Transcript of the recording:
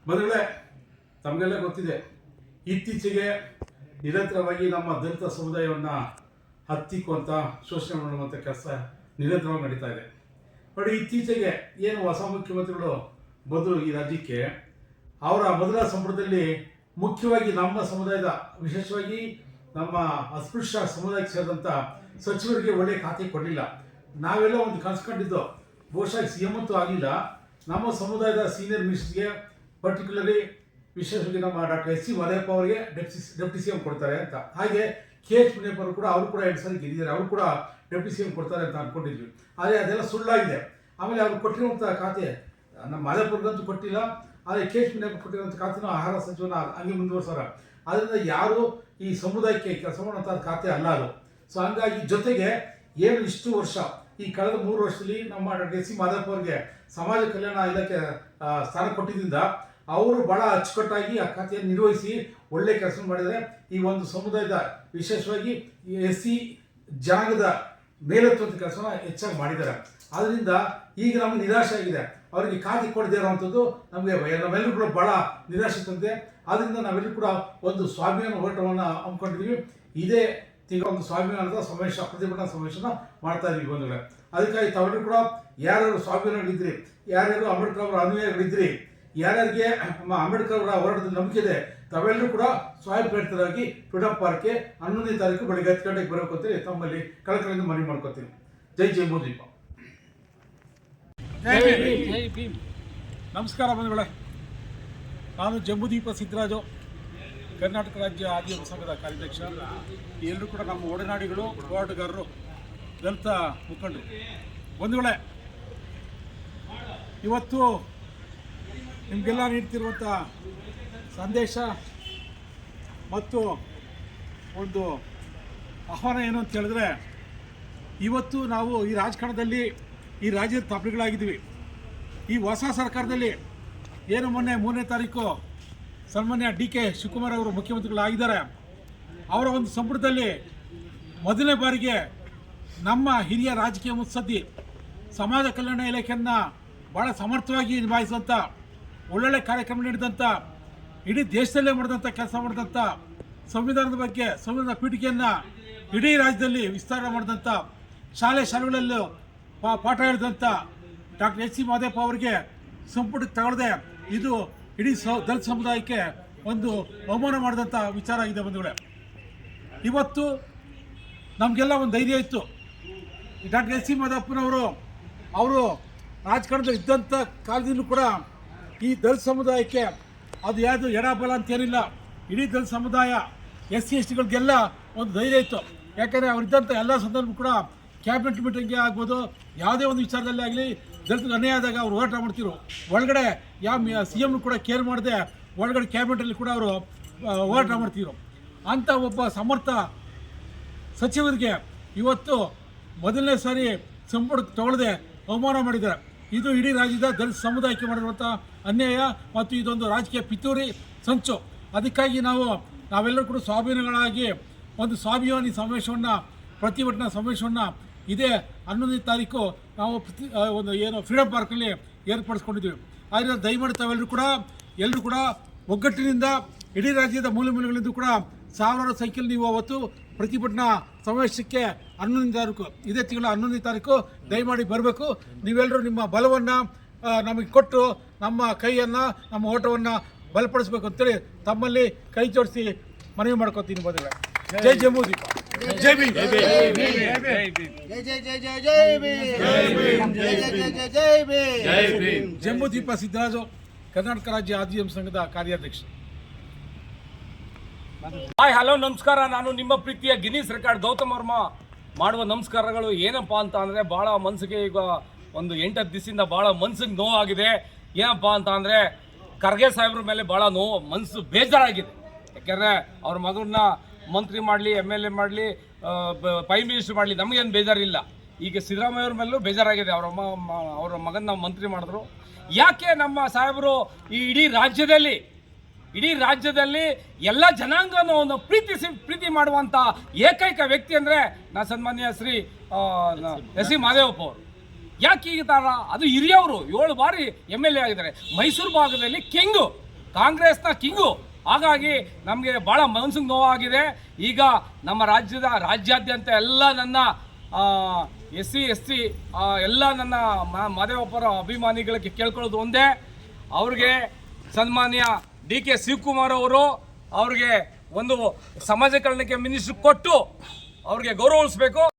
ಮೊದಲೇ ತಮಗೆಲ್ಲ ಗೊತ್ತಿದೆ, ಇತ್ತೀಚೆಗೆ ನಿರಂತರವಾಗಿ ನಮ್ಮ ದಲಿತ ಸಮುದಾಯವನ್ನು ಹತ್ತಿಕ್ಕುವಂಥ ಶೋಷಣೆ ಮಾಡುವಂಥ ಕೆಲಸ ನಿರಂತರವಾಗಿ ನಡೀತಾ ಇದೆ. ನೋಡಿ, ಇತ್ತೀಚೆಗೆ ಏನು ಹೊಸ ಮುಖ್ಯಮಂತ್ರಿಗಳು ಬಂದರು ಈ ರಾಜ್ಯಕ್ಕೆ, ಅವರ ಮೊದಲ ಸಂಪುಟದಲ್ಲಿ ಮುಖ್ಯವಾಗಿ ನಮ್ಮ ಸಮುದಾಯದ, ವಿಶೇಷವಾಗಿ ನಮ್ಮ ಅಸ್ಪೃಶ್ಯ ಸಮುದಾಯಕ್ಕೆ ಸೇರಿದಂಥ ಸಚಿವರಿಗೆ ಒಳ್ಳೆಯ ಖಾತೆ ಕೊಡಲಿಲ್ಲ. ನಾವೆಲ್ಲ ಒಂದು ಕನ್ಸ್ಕೊಂಡಿದ್ದು, ಬಹುಶಃ ಸಿ ಎಂ ಅಂತೂ ಆಗಲಿಲ್ಲ, ನಮ್ಮ ಸಮುದಾಯದ ಸೀನಿಯರ್ ಮಿನಿಸ್ಟರ್ಗೆ ಪರ್ಟಿಕ್ಯುಲರ್ಲಿ ವಿಶೇಷವಾಗಿ ನಮ್ಮ ಡಾಕ್ಟರ್ ಎಸ್ ಸಿ ಮಾದೇವಪ್ಪ ಅವರಿಗೆ ಡೆಪ್ಟಿ ಸಿ ಎಂ ಕೊಡ್ತಾರೆ ಅಂತ. ಹಾಗೆ ಕೆ ಎಚ್ ಮುನಿಯಪ್ಪ ಅವರು ಕೂಡ 2 ಸಾರಿ ಗೆದ್ದಿದ್ದಾರೆ, ಅವರು ಕೂಡ ಡೆಪ್ಟಿ ಸಿ ಎಂ ಕೊಡ್ತಾರೆ ಅಂತ ಅಂದ್ಕೊಂಡಿದ್ವಿ. ಆದರೆ ಅದೆಲ್ಲ ಸುಳ್ಳಾಗಿದೆ. ಆಮೇಲೆ ಅವ್ರು ಕೊಟ್ಟಿರುವಂಥ ಖಾತೆ ನಮ್ಮ ಮಾದೇವಪ್ಪರಿಗಂತೂ ಕೊಟ್ಟಿಲ್ಲ, ಆದರೆ ಕೆ ಎಚ್ ಮುನಿಯಪ್ಪ ಕೊಟ್ಟಿರುವಂಥ ಖಾತೆನೂ ಆಹಾರ ಸಚಿವನ ಹಂಗೆ ಮುಂದುವರ್ಸಾರ. ಅದರಿಂದ ಯಾರು ಈ ಸಮುದಾಯಕ್ಕೆ ಕೆಲಸ ಮಾಡುವಂಥ ಖಾತೆ ಅಲ್ಲ ಅದು. ಸೊ ಹಂಗಾಗಿ ಜೊತೆಗೆ ಏನು ಇಷ್ಟು ವರ್ಷ, ಈ ಕಳೆದ 3 ವರ್ಷದಲ್ಲಿ ನಮ್ಮ ಡಾಕ್ಟರ್ ಎಸ್ ಸಿ ಮಾದೇವಪ್ಪ ಅವರಿಗೆ ಸಮಾಜ ಕಲ್ಯಾಣ ಇಲಾಖೆ ಸ್ಥಾನ ಕೊಟ್ಟಿದ್ದರಿಂದ ಅವರು ಭಾಳ ಅಚ್ಚುಕಟ್ಟಾಗಿ ಆ ಖಾತೆಯನ್ನು ನಿರ್ವಹಿಸಿ ಒಳ್ಳೆ ಕೆಲಸ ಮಾಡಿದರೆ ಈ ಒಂದು ಸಮುದಾಯದ, ವಿಶೇಷವಾಗಿ ಎಸ್ ಸಿ ಜನಾಂಗದ ಮೇಲೆತ್ತುವಂಥ ಕೆಲಸನ ಹೆಚ್ಚಾಗಿ ಮಾಡಿದ್ದಾರೆ. ಆದ್ದರಿಂದ ಈಗ ನಮಗೆ ನಿರಾಶೆ ಆಗಿದೆ, ಅವರಿಗೆ ಖಾತೆ ಕೊಡದೇ ಇರೋವಂಥದ್ದು ನಮ್ಮೆಲ್ಲರೂ ಕೂಡ ಭಾಳ ನಿರಾಶೆ ತಂದಿದೆ. ಆದ್ದರಿಂದ ನಾವೆಲ್ಲರೂ ಕೂಡ ಒಂದು ಸ್ವಾಭಿಮಾನ ಹೋರಾಟವನ್ನು ಹಮ್ಮಿಕೊಂಡಿದ್ದೀವಿ. ಇದೇ ತಿಂಗಳ ಒಂದು ಸ್ವಾಭಿಮಾನದ ಸಮಾವೇಶ, ಪ್ರತಿಭಟನಾ ಸಮಾವೇಶನ ಮಾಡ್ತಾ ಇದ್ದೀವಿ ಬಂಧುಗಳೇ. ಅದಕ್ಕಾಗಿ ತಾವೆಲ್ಲರೂ ಕೂಡ ಯಾರ್ಯಾರು ಸ್ವಾಭಿಮಾನಗಳಿದ್ರಿ, ಯಾರ್ಯಾರು ಅಂಬೇಡ್ಕರ್ ಅವರ ಅನುಯಾಯಿಗಳಿದ್ರಿ, ಯಾರ್ಯಾರಿಗೆ ನಮ್ಮ ಅಂಬೇಡ್ಕರ್ ಅವರ ಹೋರಾಟದ ನಂಬಿಕೆ ಇದೆ, ತಾವೆಲ್ಲರೂ ಕೂಡ ಸ್ವಯಂ ಪ್ರೇರಿತರಾಗಿ ಫ್ರೀಡಂ ಪಾರ್ಕ್ಗೆ 11ನೇ ತಾರೀಕು ಬೆಳಗ್ಗೆ 10 ಗಂಟೆಗೆ ಬರಬೇಕು ಅಂತೇಳಿ ತಮ್ಮಲ್ಲಿ ಕಳಕಳಿಯಿಂದ ಮನವಿ ಮಾಡ್ಕೊತೀನಿ. ಜೈ ಜಂಬೂದ್ವೀಪ. ನಮಸ್ಕಾರ ಬಂಧುಗಳೇ, ನಾನು ಜಂಬೂದ್ವೀಪ ಸಿದ್ದರಾಜು, ಕರ್ನಾಟಕ ರಾಜ್ಯ ಆದಿವಾಸಿ ಸಂಘದ ಕಾರ್ಯಾಧ್ಯಕ್ಷ. ಎಲ್ಲರೂ ಕೂಡ ನಮ್ಮ ಒಡನಾಡಿಗಳು, ಹೋರಾಟಗಾರರು, ದಲಿತ ಮುಖಂಡರು. ಬಂಧುಗಳೇ, ಇವತ್ತು ನಿಮಗೆಲ್ಲ ನೀಡ್ತಿರುವಂಥ ಸಂದೇಶ ಮತ್ತು ಒಂದು ಆಹ್ವಾನ ಏನು ಅಂತ ಹೇಳಿದ್ರೆ, ಇವತ್ತು ನಾವು ಈ ರಾಜಕಾರಣದಲ್ಲಿ ಈ ರಾಜ್ಯದ ತಪ್ಪುಗಳಾಗಿದ್ದೀವಿ. ಈ ಹೊಸ ಸರ್ಕಾರದಲ್ಲಿ ಏನು ಮೊನ್ನೆ 3ನೇ ತಾರೀಕು ಸನ್ಮಾನ್ಯ ಡಿ.ಕೆ. ಶಿವಕುಮಾರ್ ಅವರು ಮುಖ್ಯಮಂತ್ರಿಗಳಾಗಿದ್ದಾರೆ. ಅವರ ಒಂದು ಸಂಪುಟದಲ್ಲಿ ಮೊದಲನೇ ಬಾರಿಗೆ ನಮ್ಮ ಹಿರಿಯ ರಾಜಕೀಯ ಮುತ್ಸದ್ದಿ, ಸಮಾಜ ಕಲ್ಯಾಣ ಇಲಾಖೆಯನ್ನು ಭಾಳ ಸಮರ್ಥವಾಗಿ ನಿಭಾಯಿಸುವಂಥ, ಒಳ್ಳೊಳ್ಳೆ ಕಾರ್ಯಕ್ರಮ ನೀಡಿದಂಥ, ಇಡೀ ದೇಶದಲ್ಲೇ ಮಾಡಿದಂಥ ಕೆಲಸ ಮಾಡಿದಂಥ, ಸಂವಿಧಾನದ ಬಗ್ಗೆ ಸಂವಿಧಾನ ಪೀಠಿಕೆಯನ್ನು ಇಡೀ ರಾಜ್ಯದಲ್ಲಿ ವಿಸ್ತಾರ ಮಾಡಿದಂಥ, ಶಾಲೆಗಳಲ್ಲೂ ಪಾಠ ಹೇಳಿದಂಥ ಡಾಕ್ಟರ್ ಎಸ್ ಸಿ ಮಾದೇವಪ್ಪ ಅವರಿಗೆ ಸಂಪುಟಕ್ಕೆ ತಗೊಳ್ಳದೆ ಇದು ಇಡೀ ದಲಿತ ಸಮುದಾಯಕ್ಕೆ ಒಂದು ಅವಮಾನ ಮಾಡಿದಂಥ ವಿಚಾರ ಆಗಿದೆ ಬಂಧುಗಳೇ. ಇವತ್ತು ನಮಗೆಲ್ಲ ಒಂದು ಧೈರ್ಯ ಇತ್ತು, ಡಾಕ್ಟರ್ ಎಸ್ ಸಿ ಮಾದೇವಪ್ಪನವರು ಅವರು ರಾಜಕಾರಣದಲ್ಲಿ ಇದ್ದಂಥ ಕಾಲದಿಂದಲೂ ಕೂಡ ಈ ದಲಿತ ಸಮುದಾಯಕ್ಕೆ ಅದು ಯಾವುದು ಎಡಬಲ ಅಂತೇನಿಲ್ಲ, ಇಡೀ ದಲಿತ ಸಮುದಾಯ ಎಸ್ ಸಿ ಎಸ್ ಟಿಗಳಿಗೆಲ್ಲ ಒಂದು ಧೈರ್ಯ ಇತ್ತು. ಯಾಕಂದರೆ ಅವರಿದ್ದಂಥ ಎಲ್ಲ ಸಂದರ್ಭ ಕೂಡ ಕ್ಯಾಬಿನೆಟ್ ಮೀಟಿಂಗ್ಗೆ ಆಗ್ಬೋದು, ಯಾವುದೇ ಒಂದು ವಿಚಾರದಲ್ಲಿ ಆಗಲಿ ದಲಿತರಿಗೆ ಅನ್ಯಾಯ ಆದಾಗ ಅವರು ಹೋರಾಟ ಮಾಡ್ತಿರು. ಒಳಗಡೆ ಯಾವ ಸಿ ಎಮ್ ಕೂಡ ಕೇರ್ ಮಾಡದೆ ಒಳಗಡೆ ಕ್ಯಾಬಿನೆಟಲ್ಲಿ ಕೂಡ ಅವರು ಹೋರಾಟ ಮಾಡ್ತಿದ್ರು. ಅಂಥ ಒಬ್ಬ ಸಮರ್ಥ ಸಚಿವರಿಗೆ ಇವತ್ತು ಮೊದಲನೇ ಸಾರಿ ಸಂಪುಟಕ್ಕೆ ತಗೊಳ್ಳದೆ ಅವಮಾನ ಮಾಡಿದ್ದಾರೆ. ಇದು ಇಡೀ ರಾಜ್ಯದ ದಲಿತ ಸಮುದಾಯಕ್ಕೆ ಮಾಡಿರುವಂಥ ಅನ್ಯಾಯ ಮತ್ತು ಇದೊಂದು ರಾಜಕೀಯ ಪಿತೂರಿ ಸಂಚು. ಅದಕ್ಕಾಗಿ ನಾವೆಲ್ಲರೂ ಕೂಡ ಸ್ವಾಭಿಮಾನಿಗಳಾಗಿ ಒಂದು ಸ್ವಾಭಿಮಾನಿ ಸಮಾವೇಶವನ್ನು, ಪ್ರತಿಭಟನಾ ಸಮಾವೇಶವನ್ನು ಇದೇ 11ನೇ ತಾರೀಕು ನಾವು ಒಂದು ಏನು ಫ್ರೀಡಂ ಪಾರ್ಕಲ್ಲಿ ಏರ್ಪಡಿಸ್ಕೊಂಡಿದ್ದೀವಿ. ಆದ್ದರಿಂದ ದಯಮಾಡಿ ಎಲ್ಲರೂ ಕೂಡ ಒಗ್ಗಟ್ಟಿನಿಂದ ಇಡೀ ರಾಜ್ಯದ ಮೂಲೆಗಳಿಂದ ಕೂಡ ಸಾವಿರಾರು ಸಂಖ್ಯೆಯಲ್ಲಿ ನೀವು ಅವತ್ತು ಪ್ರತಿಭಟನಾ ಸಮಾವೇಶಕ್ಕೆ 11ನೇ ತಾರೀಕು, ಇದೇ ತಿಂಗಳ 11ನೇ ತಾರೀಕು ದಯಮಾಡಿ ಬರಬೇಕು. ನೀವೆಲ್ಲರೂ ನಿಮ್ಮ ಬಲವನ್ನು ನಮಗೆ ಕೊಟ್ಟು ನಮ್ಮ ಕೈಯನ್ನು, ನಮ್ಮ ಓಟವನ್ನು ಬಲಪಡಿಸಬೇಕು ಅಂತೇಳಿ ತಮ್ಮಲ್ಲಿ ಕೈ ಜೋಡಿಸಿ ಮನವಿ ಮಾಡ್ಕೊತೀನಿ ಬಂದರೆ. ಜೈ ಜಂಬೂದ್ವೀಪ, ಜೈ ಭೀಮ್, ಜೈ ಭೀಮ್. ಜಂಬೂದ್ವೀಪ ಸಿದ್ದರಾಜು, ಕರ್ನಾಟಕ ರಾಜ್ಯ ಆದಿವಾಸಿ ಸಂಘದ ಕಾರ್ಯಾಧ್ಯಕ್ಷ. ಹಾಯ್, ಹಲೋ, ನಮಸ್ಕಾರ. ನಾನು ನಿಮ್ಮ ಪ್ರೀತಿಯ ಗಿನ್ನಿಸ್ ರೆಕಾರ್ಡ್ ಗೌತಮ್ ವರ್ಮ ಮಾಡುವ ನಮಸ್ಕಾರಗಳು. ಏನಪ್ಪ ಅಂತ ಅಂದರೆ, ಭಾಳ ಮನಸ್ಸಿಗೆ ಈಗ ಒಂದು 8-10 ದಿವಸದಿಂದ ಭಾಳ ಮನಸ್ಸಿಗೆ ನೋವಾಗಿದೆ. ಏನಪ್ಪ ಅಂತ ಅಂದರೆ, ಖರ್ಗೆ ಸಾಹೇಬ್ರ ಮೇಲೆ ಭಾಳ ನೋವು, ಮನಸ್ಸು ಬೇಜಾರಾಗಿದೆ. ಯಾಕೆಂದರೆ ಅವ್ರ ಮಗನ್ನ ಮಂತ್ರಿ ಮಾಡಲಿ, MLA ಮಾಡಲಿ, ಪ್ರೈಮ್ ಮಿನಿಸ್ಟರ್ ಮಾಡಲಿ, ನಮಗೇನು ಬೇಜಾರಿಲ್ಲ. ಈಗ ಸಿದ್ದರಾಮಯ್ಯ ಅವ್ರ ಮೇಲೂ ಬೇಜಾರಾಗಿದೆ. ಅವರ ಮಗನ ಮಂತ್ರಿ ಮಾಡಿದ್ರು. ಯಾಕೆ ನಮ್ಮ ಸಾಹೇಬರು ಈ ಇಡೀ ರಾಜ್ಯದಲ್ಲಿ ಎಲ್ಲ ಜನಾಂಗವನ್ನು ಪ್ರೀತಿ ಮಾಡುವಂಥ ಏಕೈಕ ವ್ಯಕ್ತಿ ಅಂದರೆ ಸನ್ಮಾನ್ಯ ಶ್ರೀ ಎಸ್ ಸಿ ಮಾದೇವಪ್ಪ ಅವರು. ಯಾಕೆ ಈಗ ಅದು ಹಿರಿಯವರು 7 ಬಾರಿ MLA ಆಗಿದ್ದಾರೆ. ಮೈಸೂರು ಭಾಗದಲ್ಲಿ ಕೆಂಗು ಕಾಂಗ್ರೆಸ್ನ ಕಿಂಗು. ಹಾಗಾಗಿ ನಮಗೆ ಭಾಳ ಮನಸ್ಸಿಗೆ ನೋವಾಗಿದೆ. ಈಗ ನಮ್ಮ ರಾಜ್ಯಾದ್ಯಂತ ಎಲ್ಲ ನನ್ನ SC ST ಎಲ್ಲ ನನ್ನ ಮಾದೇವಪ್ಪರ ಅಭಿಮಾನಿಗಳಿಗೆ ಕೇಳ್ಕೊಳ್ಳೋದು ಒಂದೇ, ಅವ್ರಿಗೆ ಸನ್ಮಾನ್ಯ DK ಶಿವಕುಮಾರ್ ಅವರು ಅವ್ರಿಗೆ ಒಂದು ಸಮಾಜ ಕಲ್ಯಾಣಕ್ಕೆ ಮಿನಿಸ್ಟ್ರಿ ಕೊಟ್ಟು ಅವ್ರಿಗೆ ಗೌರವಿಸಬೇಕು.